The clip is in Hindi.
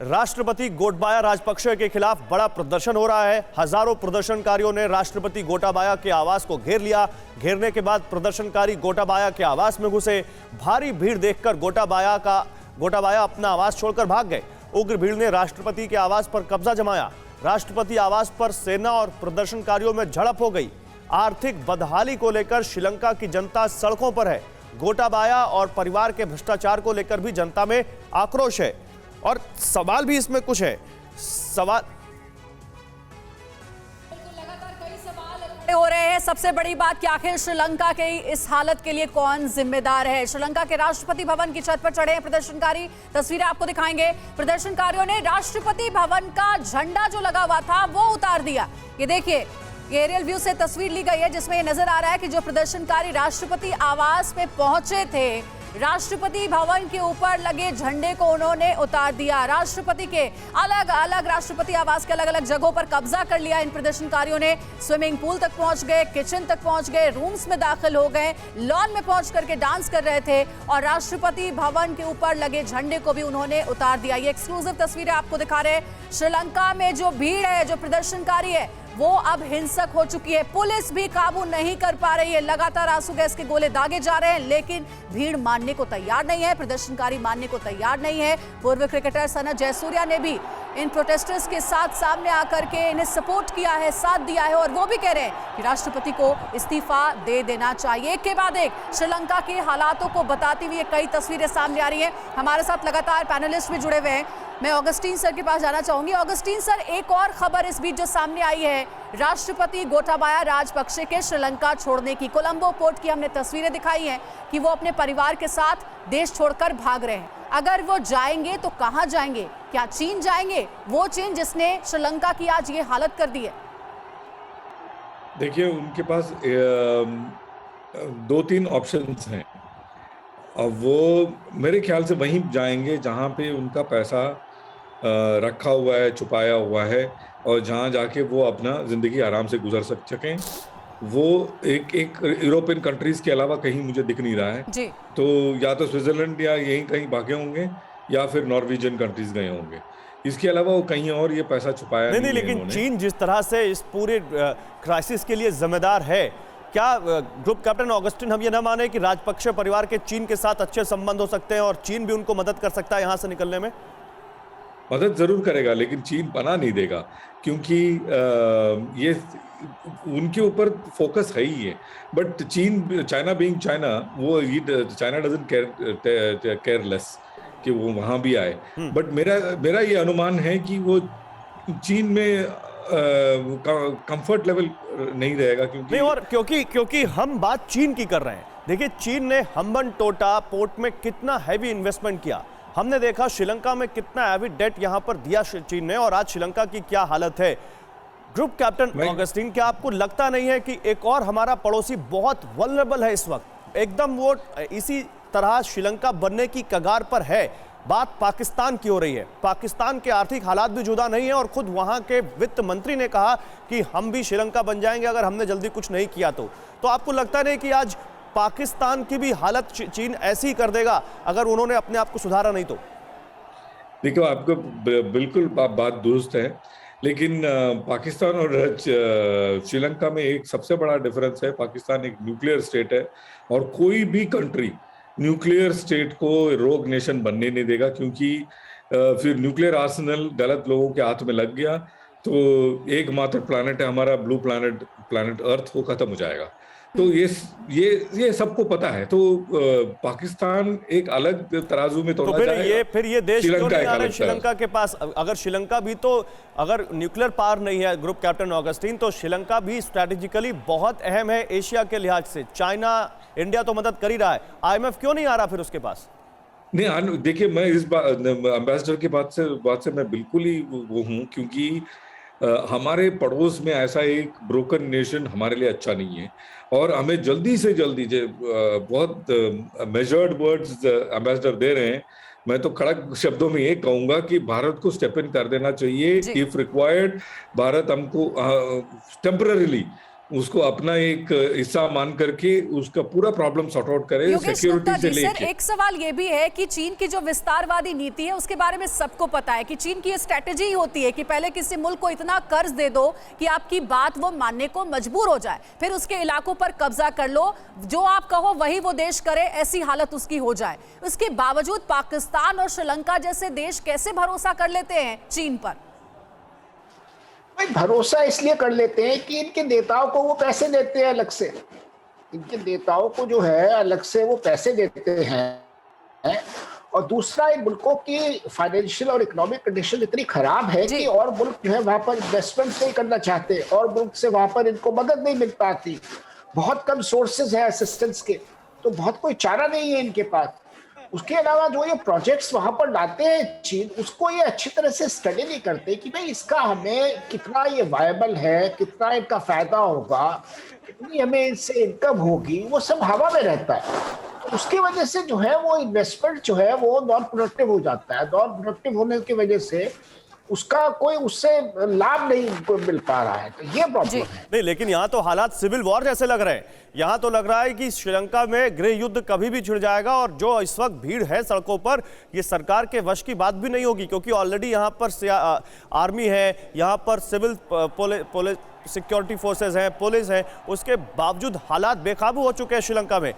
राष्ट्रपति गोटाबाया राजपक्षे के खिलाफ बड़ा प्रदर्शन हो रहा है। हजारों प्रदर्शनकारियों ने राष्ट्रपति गोटाबाया के आवास को घेर लिया। घेरने के बाद प्रदर्शनकारी गोटाबाया के आवास में घुसे। भारी भीड़ देखकर गोटाबाया अपना आवास छोड़कर भाग गए। उग्र भीड़ ने राष्ट्रपति के आवास पर कब्जा जमाया। राष्ट्रपति आवास पर सेना और प्रदर्शनकारियों में झड़प हो गई। आर्थिक बदहाली को लेकर श्रीलंका की जनता सड़कों पर है। गोटाबाया और परिवार के भ्रष्टाचार को लेकर भी जनता में आक्रोश है। और सवाल भी इसमें कुछ है। सवाल लगातार कई सवाल हो रहे हैं। सबसे बड़ी बात कि आखिर श्रीलंका के इस हालत के लिए कौन जिम्मेदार है। श्रीलंका के राष्ट्रपति भवन की छत पर चढ़े हैं प्रदर्शनकारी। तस्वीरें आपको दिखाएंगे। प्रदर्शनकारियों ने राष्ट्रपति भवन का झंडा जो लगा हुआ था वो उतार दिया। ये देखिए, ये एरियल व्यू से तस्वीर ली गई है जिसमें ये नजर आ रहा है कि जो प्रदर्शनकारी राष्ट्रपति आवास में पहुंचे थे, राष्ट्रपति भवन के ऊपर लगे झंडे को उन्होंने उतार दिया। राष्ट्रपति के अलग अलग राष्ट्रपति आवास के अलग अलग जगहों पर कब्जा कर लिया इन प्रदर्शनकारियों ने। स्विमिंग पूल तक पहुंच गए, किचन तक पहुंच गए, रूम्स में दाखिल हो गए, लॉन में पहुंच करके डांस कर रहे थे और राष्ट्रपति भवन के ऊपर लगे झंडे को भी उन्होंने उतार दिया। ये एक्सक्लूसिव तस्वीरें आपको दिखा रहे हैं। श्रीलंका में जो भीड़ है, जो प्रदर्शनकारी है, वो अब हिंसक हो चुकी है। पुलिस भी काबू नहीं कर पा रही है। लगातार आंसू गैस के गोले दागे जा रहे हैं, लेकिन भीड़ मानने को तैयार नहीं है, प्रदर्शनकारी मानने को तैयार नहीं है। पूर्व क्रिकेटर सनत जयसूर्या ने भी इन प्रोटेस्टर्स के साथ सामने आकर के इन्हें सपोर्ट किया है, साथ दिया है और वो भी कह रहे हैं कि राष्ट्रपति को इस्तीफा दे देना चाहिए। एक के बाद एक श्रीलंका के हालातों को बताती हुई कई तस्वीरें सामने आ रही हैं। हमारे साथ लगातार पैनलिस्ट भी जुड़े हुए हैं। मैं ऑगस्टीन सर के पास जाना चाहूंगी। ऑगस्टीन सर, एक और खबर इस बीच जो सामने आई है, राष्ट्रपति गोटाबाया राजपक्षे के श्रीलंका छोड़ने की। कोलंबो पोर्ट की हमने तस्वीरें दिखाई हैं कि वो अपने परिवार के साथ देश छोड़कर भाग रहे हैं। अगर वो जाएंगे तो कहां जाएंगे? क्या चीन जाएंगे? वो चीन जिसने श्रीलंका की आज ये हालत कर दी है। देखिए, उनके पास 2-3 ऑप्शंस हैं। अब वो मेरे ख्याल से वहीं जाएंगे जहां पे उनका पैसा रखा हुआ है, छुपाया हुआ है, और जहां जाके वो अपना ज़िंदगी आराम से गुजर सकें। वो एक यूरोपियन कंट्रीज़ के अलावा कहीं मुझे दिख नहीं रहा है जी। तो या तो स्विट्ज़रलैंड या यहीं कहीं भागे होंगे या फिर नॉर्वेजियन कंट्रीज़ गए होंगे। इसके अलावा वो कहीं और ये पैसा छुपाया नहीं। लेकिन चीन जिस तरह से इस पूरे क्राइसिस के लिए जिम्मेदार है, क्या ग्रुप कैप्टन ऑगस्टिन हम ये ना माने कि राजपक्षे परिवार के चीन के साथ अच्छे संबंध हो सकते हैं और चीन भी उनको मदद कर सकता है यहाँ से निकलने में? मदद जरूर करेगा, लेकिन चीन पनाह नहीं देगा, क्योंकि ये उनके ऊपर फोकस है ही है। बट चाइना बीइंग चाइना, वो चाइना डजंट केयरलेस कि वो वहां भी आए। बट मेरा ये अनुमान है कि वो चीन में कंफर्ट लेवल नहीं रहेगा, क्योंकि हम बात चीन की कर रहे हैं। देखिए, चीन ने हम्बनटोटा पोर्ट में कितना हैवी इन्वेस्टमेंट किया। हमने देखा श्रीलंका में कितना हैवी डेट यहां पर दिया चीन ने, और आज श्रीलंका की क्या हालत है। ग्रुप कैप्टन ऑगस्टिन, क्या आपको लगता नहीं है कि एक और हमारा पड़ोसी बहुत वल्नरेबल है इस वक्त? एकदम वो इसी तरह श्रीलंका बनने की कगार पर है। बात पाकिस्तान की हो रही है। पाकिस्तान के आर्थिक हालात भी जुदा नहीं है और खुद वहां के वित्त मंत्री ने कहा कि हम भी श्रीलंका बन जाएंगे अगर हमने जल्दी कुछ नहीं किया तो आपको लगता नहीं कि आज पाकिस्तान की भी हालत चीन ऐसी ही कर देगा अगर उन्होंने अपने आप को सुधारा नहीं तो? देखो, आपको बिल्कुल बात दुरुस्त है, लेकिन पाकिस्तान और श्रीलंका में एक सबसे बड़ा डिफरेंस है। पाकिस्तान एक न्यूक्लियर स्टेट है और कोई भी कंट्री न्यूक्लियर स्टेट को रोग नेशन बनने नहीं देगा, क्योंकि फिर न्यूक्लियर आर्सेनल गलत लोगों के हाथ में लग गया तो एकमात्र प्लैनेट है हमारा, ब्लू प्लैनेट अर्थ, वो खत्म हो जाएगा। तो ये सबको पता है। तो पाकिस्तान एक अलग तराजू में तोड़ा जाएगा। फिर ये देश क्यों नहीं आ रहे श्रीलंका के पास? अगर श्रीलंका भी तो अगर न्यूक्लियर पावर नहीं है ग्रुप कैप्टन ऑगस्टिन, तो श्रीलंका भी स्ट्रैटेजिकली बहुत अहम है एशिया के लिहाज से। चाइना, इंडिया तो मदद कर ही रहा है। IMF क्यों नहीं आ रहा फिर उसके पास? नहीं, देखिए, मैं इस एम्बेसडर की बात से मैं बिल्कुल ही वो हूँ, क्योंकि हमारे पड़ोस में ऐसा एक ब्रोकन नेशन हमारे लिए अच्छा नहीं है। और हमें जल्दी से जल्दी बहुत मेजर्ड वर्ड्स एम्बेसडर दे रहे हैं। मैं तो कड़क शब्दों में ये कहूंगा कि भारत को स्टेप इन कर देना चाहिए। इफ रिक्वायर्ड, भारत हमको टेम्पररीली उसको अपना एक हिस्सा मान करके उसका पूरा प्रॉब्लम सॉर्ट आउट करे, योगेश सिक्योरिटी गुप्ता से जी, सर लेके। एक सवाल ये भी है कि चीन की जो विस्तारवादी नीति है उसके बारे में सबको पता है कि चीन की ये स्ट्रेटेजी होती है कि पहले किसी मुल्क को इतना कर्ज दे दो कि आपकी बात वो मानने को मजबूर हो जाए, फिर उसके इलाकों पर कब्जा कर लो, जो आप कहो वही वो देश करे, ऐसी हालत उसकी हो जाए। उसके बावजूद पाकिस्तान और श्रीलंका जैसे देश कैसे भरोसा कर लेते हैं चीन पर? भाई भरोसा इसलिए कर लेते हैं कि इनके नेताओं को वो पैसे देते हैं अलग से। इनके नेताओं को जो है अलग से वो पैसे देते हैं। और दूसरा, इन मुल्कों की फाइनेंशियल और इकोनॉमिक कंडीशन इतनी खराब है कि और मुल्क जो है वहां पर इन्वेस्टमेंट नहीं करना चाहते, और मुल्क से वहां पर इनको मदद नहीं मिल पाती। बहुत कम सोर्सेज है असिस्टेंस के, तो बहुत कोई चारा नहीं है इनके पास। उसके अलावा जो ये प्रोजेक्ट्स वहां पर लाते हैं चीन, उसको ये अच्छी तरह से स्टडी नहीं करते कि भाई इसका हमें कितना ये वायबल है, कितना इनका फायदा होगा, कितनी हमें इससे इनकम होगी, वो सब हवा में रहता है। तो उसकी वजह से जो है वो इन्वेस्टमेंट जो है वो नॉन प्रोडक्टिव हो जाता है। नॉन प्रोडक्टिव होने की वजह से उसका कोई उससे लाभ नहीं मिल पा रहा है, तो ये प्रॉब्लम है। नहीं, लेकिन यहाँ तो हालात सिविल वॉर जैसे लग रहे हैं। यहाँ तो लग रहा है कि श्रीलंका में गृह युद्ध कभी भी छिड़ जाएगा, और जो इस वक्त भीड़ है सड़कों पर, ये सरकार के वश की बात भी नहीं होगी, क्योंकि ऑलरेडी यहाँ पर आर्मी है, यहाँ पर सिविल सिक्योरिटी फोर्सेज हैं, पुलिस है, उसके बावजूद हालात बेकाबू हो चुके हैं श्रीलंका में।